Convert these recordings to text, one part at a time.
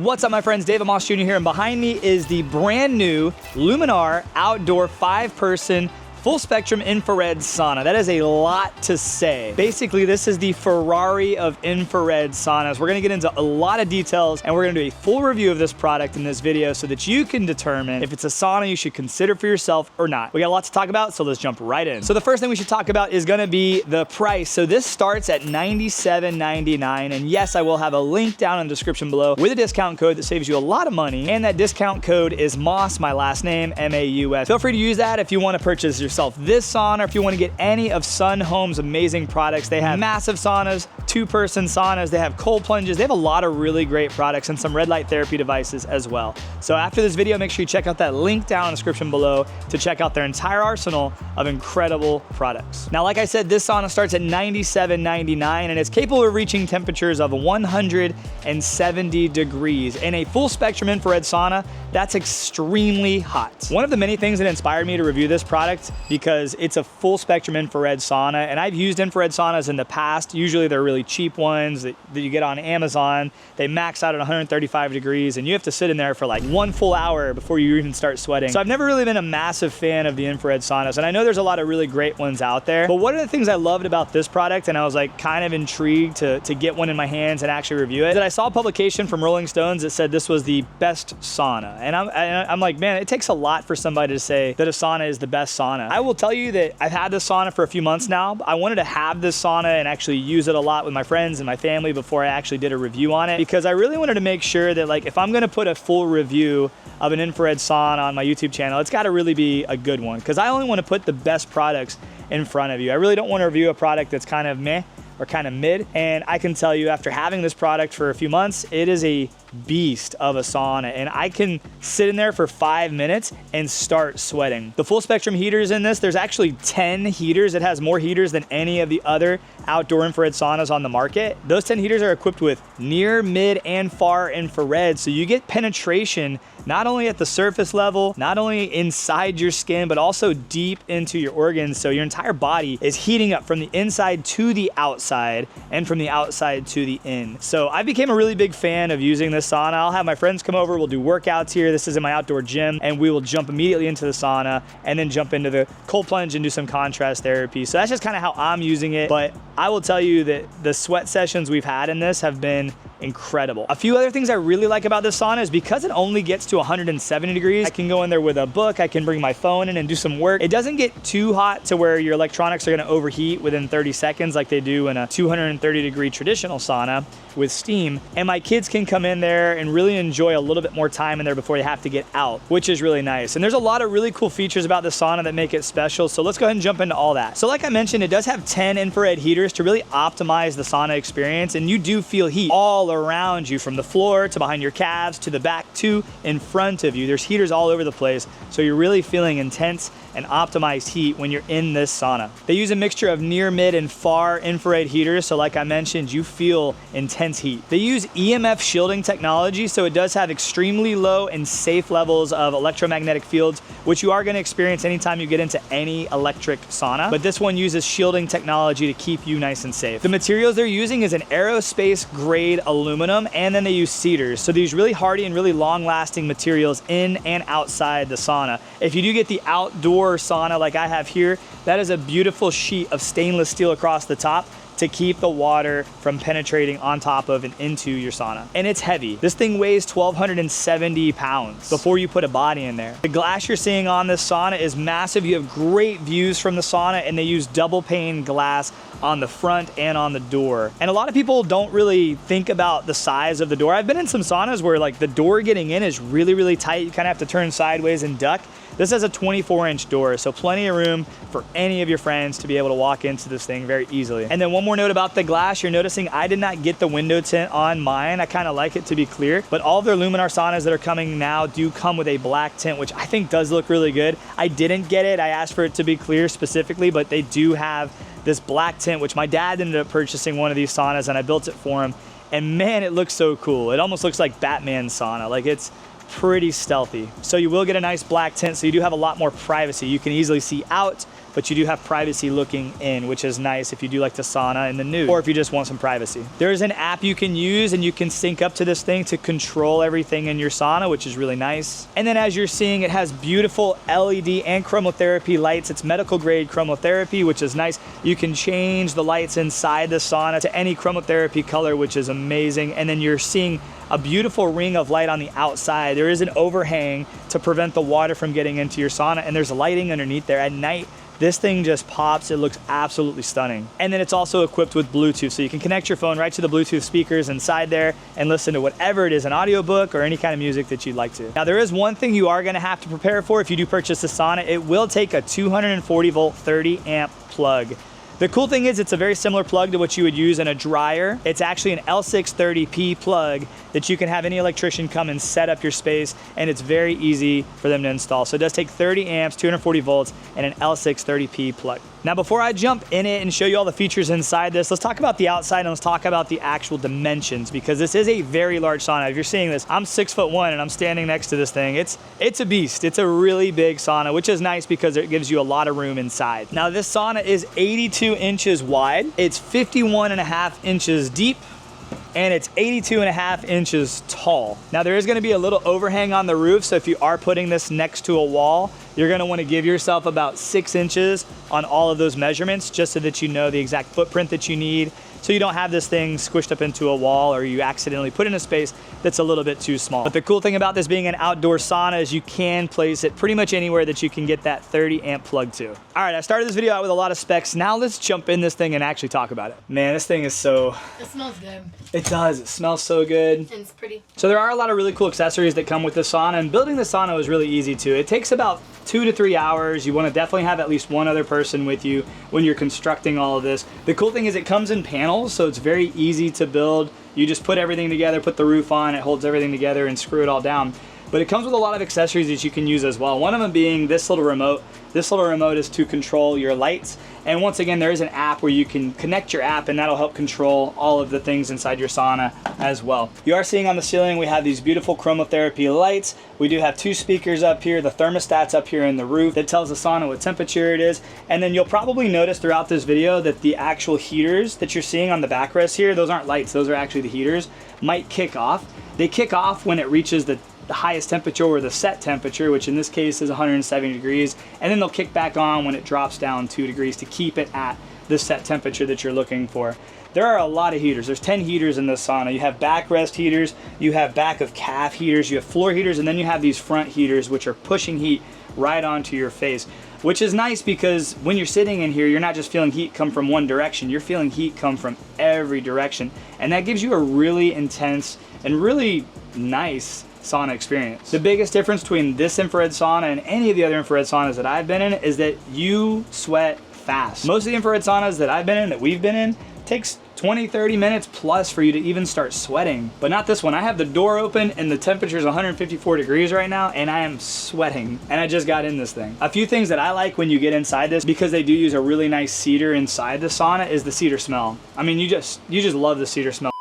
What's up, my friends? David Moss Jr. here, and behind me is the brand new Luminar outdoor 5-person full spectrum infrared sauna. That is a lot to say. Basically, this is the Ferrari of infrared saunas. We're gonna get into a lot of details, and we're gonna do a full review of this product in this video so that you can determine if it's a sauna you should consider for yourself or not. We got a lot to talk about, so let's jump right in. So the first thing we should talk about is gonna be the price. So this starts at $97.99, and yes, I will have a link down in the description below with a discount code that saves you a lot of money, and that discount code is Moss, my last name, M-A-U-S. Feel free to use that if you wanna purchase yourself this sauna, or if you want to get any of Sun Home's amazing products. They have massive saunas, 2-person saunas, they have cold plunges, they have a lot of really great products and some red light therapy devices as well. So after this video, make sure you check out that link down in the description below to check out their entire arsenal of incredible products. Now, like I said, this sauna starts at $97.99 and it's capable of reaching temperatures of 170 degrees. In a full spectrum infrared sauna, that's extremely hot. One of the many things that inspired me to review this product, because it's a full spectrum infrared sauna, and I've used infrared saunas in the past. Usually they're really cheap ones that you get on Amazon. They max out at 135 degrees and you have to sit in there for like 1 full hour before you even start sweating. So I've never really been a massive fan of the infrared saunas, and I know there's a lot of really great ones out there. But one of the things I loved about this product, and I was like kind of intrigued to get one in my hands and actually review it, that I saw a publication from Rolling Stones that said this was the best sauna. And I'm like, man, it takes a lot for somebody to say that a sauna is the best sauna. I will tell you that I've had this sauna for a few months now. I wanted to have this sauna and actually use it a lot with my friends and my family before I actually did a review on it, because I really wanted to make sure that, like, if I'm gonna put a full review of an infrared sauna on my YouTube channel, it's gotta really be a good one, because I only wanna put the best products in front of you. I really don't wanna review a product that's kind of meh or kind of mid. And I can tell you, after having this product for a few months, it is a beast of a sauna, and I can sit in there for 5 minutes and start sweating. The full spectrum heaters in this, there's actually 10 heaters. It has more heaters than any of the other outdoor infrared saunas on the market. Those 10 heaters are equipped with near, mid, and far infrared, so you get penetration not only at the surface level, not only inside your skin, but also deep into your organs. So your entire body is heating up from the inside to the outside and from the outside to the in. So I became a really big fan of using this sauna. I'll have my friends come over, we'll do workouts here. This is in my outdoor gym, and we will jump immediately into the sauna and then jump into the cold plunge and do some contrast therapy. So that's just kind of how I'm using it. But I will tell you that the sweat sessions we've had in this have been incredible. A few other things I really like about this sauna is because it only gets to 170 degrees, I can go in there with a book, I can bring my phone in and do some work. It doesn't get too hot to where your electronics are gonna overheat within 30 seconds like they do in a 230 degree traditional sauna with steam. And my kids can come in there and really enjoy a little bit more time in there before they have to get out, which is really nice. And there's a lot of really cool features about the sauna that make it special. So let's go ahead and jump into all that. So like I mentioned, it does have 10 infrared heaters to really optimize the sauna experience. And you do feel heat all around you, from the floor to behind your calves to the back to in front of you. There's heaters all over the place. So you're really feeling intense and optimized heat when you're in this sauna. They use a mixture of near, mid, and far infrared heaters. So like I mentioned, you feel intense heat. They use EMF shielding technology, so it does have extremely low and safe levels of electromagnetic fields, which you are gonna experience anytime you get into any electric sauna. But this one uses shielding technology to keep you nice and safe. The materials they're using is an aerospace grade aluminum, and then they use cedars. So they use really hardy and really long lasting materials in and outside the sauna. If you do get the outdoor sauna like I have here, that is a beautiful sheet of stainless steel across the top to keep the water from penetrating on top of and into your sauna. And it's heavy. This thing weighs 1,270 pounds before you put a body in there. The glass you're seeing on this sauna is massive. You have great views from the sauna, and they use double pane glass on the front and on the door. And a lot of people don't really think about the size of the door. I've been in some saunas where like the door getting in is really, really tight. You kind of have to turn sideways and duck. This has a 24-inch door, so plenty of room for any of your friends to be able to walk into this thing very easily. And then one more note about the glass. You're noticing I did not get the window tint on mine. I kind of like it to be clear, but all of their Luminar saunas that are coming now do come with a black tint, which I think does look really good. I didn't get it. I asked for it to be clear specifically, but they do have this black tint, which my dad ended up purchasing one of these saunas, and I built it for him. And man, it looks so cool. It almost looks like Batman's sauna. Like, it's pretty stealthy. So you will get a nice black tint, so you do have a lot more privacy. You can easily see out, but you do have privacy looking in, which is nice if you do like to sauna in the nude, or if you just want some privacy. There's an app you can use and you can sync up to this thing to control everything in your sauna, which is really nice. And then as you're seeing, it has beautiful LED and chromotherapy lights. It's medical grade chromotherapy, which is nice. You can change the lights inside the sauna to any chromotherapy color, which is amazing. And then you're seeing a beautiful ring of light on the outside. There is an overhang to prevent the water from getting into your sauna, and there's lighting underneath there. At night, this thing just pops. It looks absolutely stunning. And then it's also equipped with Bluetooth, so you can connect your phone right to the Bluetooth speakers inside there and listen to whatever it is, an audiobook or any kind of music that you'd like to. Now, there is one thing you are gonna have to prepare for if you do purchase a sauna. It will take a 240 volt 30 amp plug. The cool thing is it's a very similar plug to what you would use in a dryer. It's actually an L630P plug that you can have any electrician come and set up your space, and it's very easy for them to install. So it does take 30 amps, 240 volts, and an L630P plug. Now, before I jump in it and show you all the features inside this, let's talk about the outside and let's talk about the actual dimensions, because this is a very large sauna. If you're seeing this, I'm 6'1" and I'm standing next to this thing. It's a beast. It's a really big sauna, which is nice because it gives you a lot of room inside. Now, this sauna is 82 inches wide. It's 51.5 inches deep, and it's 82.5 inches tall. Now, there is gonna be a little overhang on the roof, so if you are putting this next to a wall, you're gonna wanna give yourself about 6 inches on all of those measurements, just so that you know the exact footprint that you need, so you don't have this thing squished up into a wall or you accidentally put in a space that's a little bit too small. But the cool thing about this being an outdoor sauna is you can place it pretty much anywhere that you can get that 30 amp plug to. All right, I started this video out with a lot of specs. Now let's jump in this thing and actually talk about it. Man, this thing is so... It smells good. It does, it smells so good. And it's pretty. So there are a lot of really cool accessories that come with the sauna, and building the sauna is really easy too. It takes about 2 to 3 hours. You want to definitely have at least one other person with you when you're constructing all of this. The cool thing is it comes in panels, so it's very easy to build. You just put everything together, put the roof on, it holds everything together, and screw it all down. But it comes with a lot of accessories that you can use as well. One of them being this little remote. This little remote is to control your lights. And once again, there is an app where you can connect your app, and that'll help control all of the things inside your sauna as well. You are seeing on the ceiling, we have these beautiful chromotherapy lights. We do have 2 speakers up here, the thermostat's up here in the roof that tells the sauna what temperature it is. And then you'll probably notice throughout this video that the actual heaters that you're seeing on the backrest here, those aren't lights, those are actually the heaters, might kick off. They kick off when it reaches the highest temperature, or the set temperature, which in this case is 170 degrees, and then they'll kick back on when it drops down 2 degrees to keep it at the set temperature that you're looking for. There are a lot of heaters. There's 10 heaters in this sauna. You have backrest heaters, you have back of calf heaters, you have floor heaters, and then you have these front heaters which are pushing heat right onto your face, which is nice because when you're sitting in here, you're not just feeling heat come from one direction, you're feeling heat come from every direction, and that gives you a really intense and really nice sauna experience. The biggest difference between this infrared sauna and any of the other infrared saunas that I've been in is that you sweat fast. Most of the infrared saunas that I've been in, that we've been in, takes 20-30 minutes plus for you to even start sweating. But not this one. I have the door open and the temperature is 154 degrees right now, and I am sweating, and I just got in this thing. A few things that I like when you get inside this, because they do use a really nice cedar inside the sauna, is the cedar smell. I mean, you just love the cedar smell.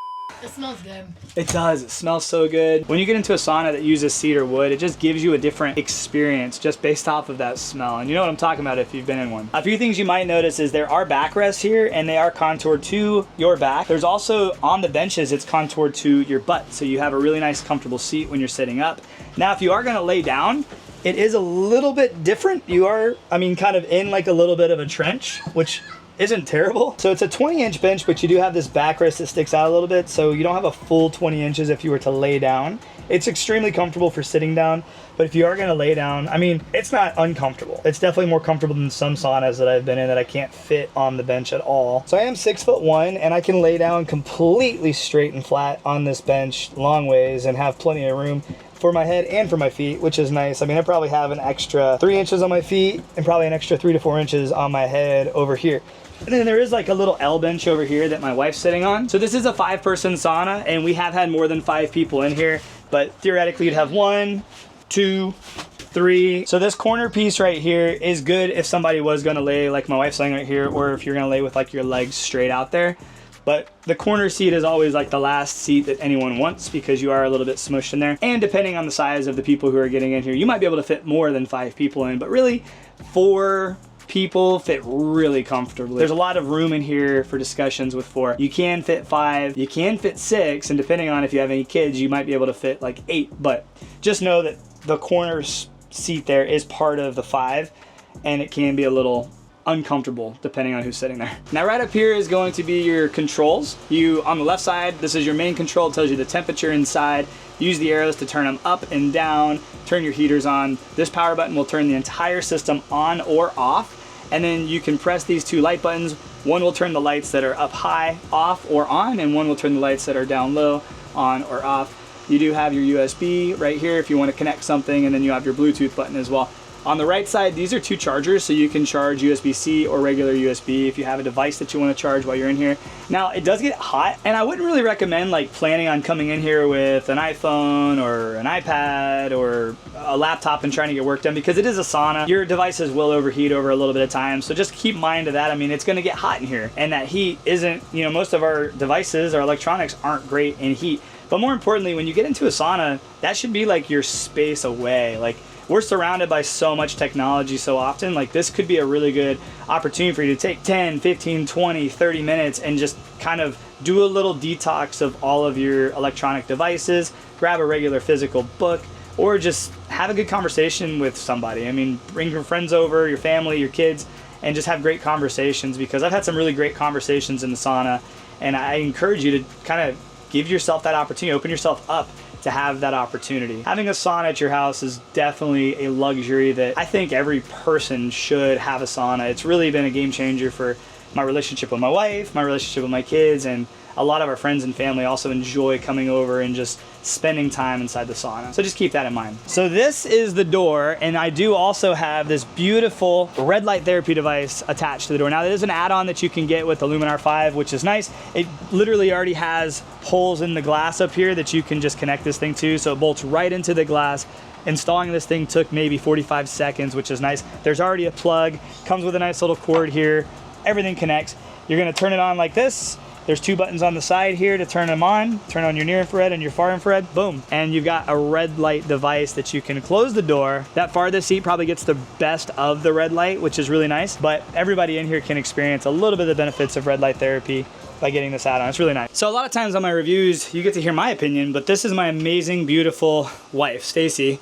It smells good. It does. It smells so good. When you get into a sauna that uses cedar wood, it just gives you a different experience just based off of that smell. And you know what I'm talking about if you've been in one. A few things you might notice is there are backrests here, and they are contoured to your back. There's also, on the benches, it's contoured to your butt, so you have a really nice comfortable seat when you're sitting up. Now, if you are gonna lay down, it is a little bit different. You are, I mean, kind of in like a little bit of a trench, which isn't terrible. So it's a 20-inch bench, but you do have this backrest that sticks out a little bit, so you don't have a full 20 inches if you were to lay down. It's extremely comfortable for sitting down, but if you are gonna lay down, I mean, it's not uncomfortable. It's definitely more comfortable than some saunas that I've been in that I can't fit on the bench at all. So I am 6'1", and I can lay down completely straight and flat on this bench long ways and have plenty of room for my head and for my feet, which is nice. I mean, I probably have an extra 3 inches on my feet and probably an extra 3 to 4 inches on my head over here. And then there is like a little L bench over here that my wife's sitting on. So this is a 5-person sauna, and we have had more than 5 people in here, but theoretically you'd have 1, 2, 3. So this corner piece right here is good if somebody was gonna lay, like my wife's laying right here, or if you're gonna lay with like your legs straight out there. But the corner seat is always like the last seat that anyone wants because you are a little bit smushed in there. And depending on the size of the people who are getting in here, you might be able to fit more than 5 people in, but really 4 people fit really comfortably. There's a lot of room in here for discussions with 4. You can fit 5, you can fit 6, and depending on if you have any kids, you might be able to fit like 8. But just know that the corner seat there is part of the 5, and it can be a little uncomfortable depending on who's sitting there. Now right up here is going to be your controls. On the left side, this is your main control. It tells you the temperature inside. Use the arrows to turn them up and down, turn your heaters on. This power button will turn the entire system on or off. And then you can press these 2 light buttons. One will turn the lights that are up high off or on, and one will turn the lights that are down low on or off. You do have your USB right here if you want to connect something, and then you have your Bluetooth button as well. On the right side, these are 2 chargers, so you can charge USB-C or regular USB if you have a device that you want to charge while you're in here. Now, it does get hot, and I wouldn't really recommend like planning on coming in here with an iPhone or an iPad or a laptop and trying to get work done, because it is a sauna. Your devices will overheat over a little bit of time, so just keep mind of that. I mean, it's going to get hot in here, and that heat isn't, you know, most of our devices, our electronics aren't great in heat. But more importantly, when you get into a sauna, that should be like your space away. Like, we're surrounded by so much technology so often. Like, this could be a really good opportunity for you to take 10, 15, 20, 30 minutes and just kind of do a little detox of all of your electronic devices, grab a regular physical book, or just have a good conversation with somebody. I mean, bring your friends over, your family, your kids, and just have great conversations, because I've had some really great conversations in the sauna, and I encourage you to kind of give yourself that opportunity, open yourself up to have that opportunity. Having a sauna at your house is definitely a luxury that I think every person should have a sauna. It's really been a game changer for my relationship with my wife, my relationship with my kids, and a lot of our friends and family also enjoy coming over and just spending time inside the sauna. So just keep that in mind. So this is the door, and I do also have this beautiful red light therapy device attached to the door. Now, that is an add-on that you can get with the Luminar 5, which is nice. It literally already has holes in the glass up here that you can just connect this thing to, so it bolts right into the glass. Installing this thing took maybe 45 seconds, which is nice. There's already a plug, comes with a nice little cord here. Everything connects. You're gonna turn it on like this. There's 2 buttons on the side here to turn them on. Turn on your near infrared and your far infrared, boom. And you've got a red light device that you can close the door. That farthest seat probably gets the best of the red light, which is really nice, but everybody in here can experience a little bit of the benefits of red light therapy by getting this add-on. It's really nice. So a lot of times on my reviews, you get to hear my opinion, but this is my amazing, beautiful wife, Stacy,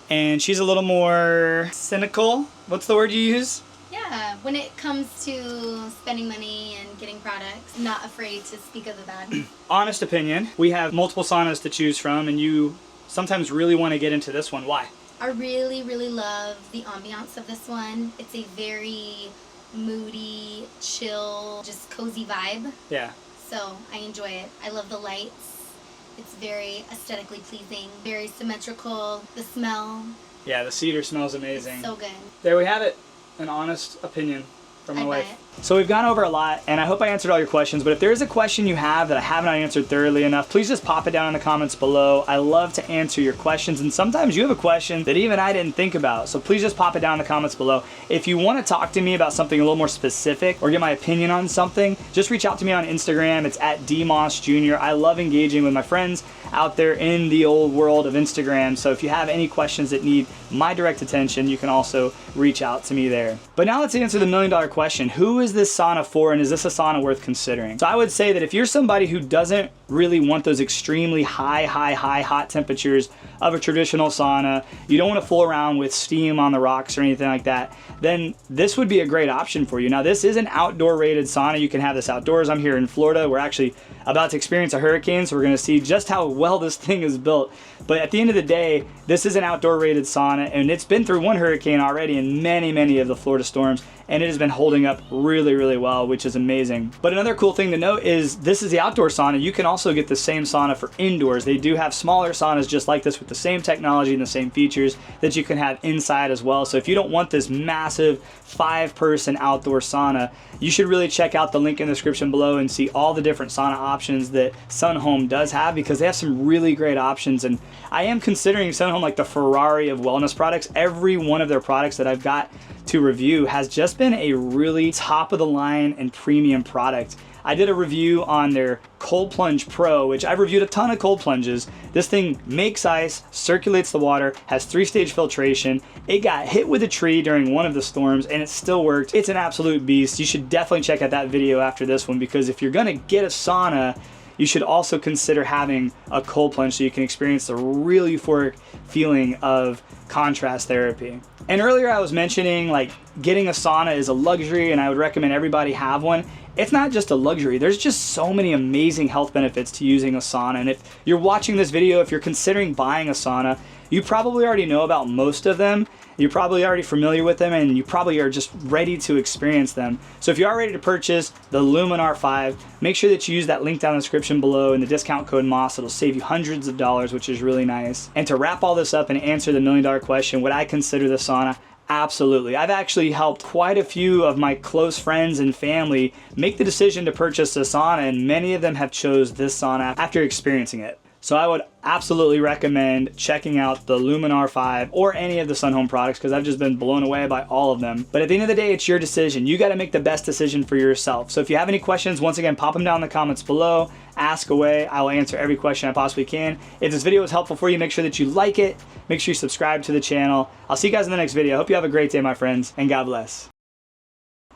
and she's a little more cynical. What's the word you use? Yeah, when it comes to spending money and getting products, not afraid to speak of the bad. Honest opinion. We have multiple saunas to choose from, and you sometimes really want to get into this one. Why? I really, really love the ambiance of this one. It's a very moody, chill, just cozy vibe. Yeah. So I enjoy it. I love the lights. It's very aesthetically pleasing, very symmetrical. The smell. Yeah, the cedar smells amazing. It's so good. There we have it. An honest opinion from my I wife. bet. So we've gone over a lot, and I hope I answered all your questions, but if there is a question you have that I haven't answered thoroughly enough, please just pop it down in the comments below. I love to answer your questions, and sometimes you have a question that even I didn't think about, so please just pop it down in the comments below. If you want to talk to me about something a little more specific or get my opinion on something, just reach out to me on Instagram. It's at @dmossjr. I love engaging with my friends out there in the old world of Instagram, so if you have any questions that need my direct attention, you can also reach out to me there. But now let's answer the $1 million question. Who is this sauna for, and is this a sauna worth considering? So I would say that if you're somebody who doesn't really want those extremely high hot temperatures of a traditional sauna, you don't want to fool around with steam on the rocks or anything like that, then this would be a great option for you. Now, this is an outdoor rated sauna. You can have this outdoors. I'm here in Florida. We're actually about to experience a hurricane, so we're going to see just how well this thing is built. But at the end of the day, this is an outdoor rated sauna, and it's been through one hurricane already and many of the Florida storms, and it has been holding up really well, which is amazing. But another cool thing to note is this is the outdoor sauna. You can also get the same sauna for indoors. They do have smaller saunas just like this with the same technology and the same features that you can have inside as well. So if you don't want this massive 5-person outdoor sauna, you should really check out the link in the description below and see all the different sauna options that Sun Home does have, because they have some really great options. And I am considering Sun Home like the Ferrari of wellness products. Every one of their products that I've got to review has just been a really top of the line and premium product. I did a review on their Cold Plunge Pro, which I've reviewed a ton of cold plunges. This thing makes ice, circulates the water, has 3-stage filtration. It got hit with a tree during one of the storms and it still worked. It's an absolute beast. You should definitely check out that video after this one, because if you're gonna get a sauna, you should also consider having a cold plunge so you can experience the real euphoric feeling of contrast therapy. And earlier I was mentioning like getting a sauna is a luxury and I would recommend everybody have one. It's not just a luxury, there's just so many amazing health benefits to using a sauna. And if you're watching this video, if you're considering buying a sauna, you probably already know about most of them. You're probably already familiar with them and you probably are just ready to experience them. So if you are ready to purchase the Luminar 5, make sure that you use that link down in the description below and the discount code MOSS. It'll save you hundreds of dollars, which is really nice. And to wrap all this up and answer the million-dollar question, would I consider the sauna? Absolutely. I've actually helped quite a few of my close friends and family make the decision to purchase a sauna, and many of them have chose this sauna after experiencing it. So I would absolutely recommend checking out the Luminar 5 or any of the Sun Home products, because I've just been blown away by all of them. But at the end of the day, it's your decision. You got to make the best decision for yourself. So if you have any questions, once again, pop them down in the comments below. Ask away. I will answer every question I possibly can. If this video was helpful for you, make sure that you like it. Make sure you subscribe to the channel. I'll see you guys in the next video. I hope you have a great day, my friends, and God bless.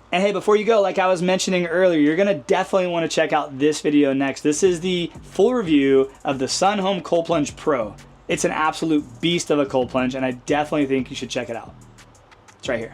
And hey, before you go, like I was mentioning earlier, you're gonna definitely wanna check out this video next. This is the full review of the Sun Home Cold Plunge Pro. It's an absolute beast of a cold plunge, and I definitely think you should check it out. It's right here.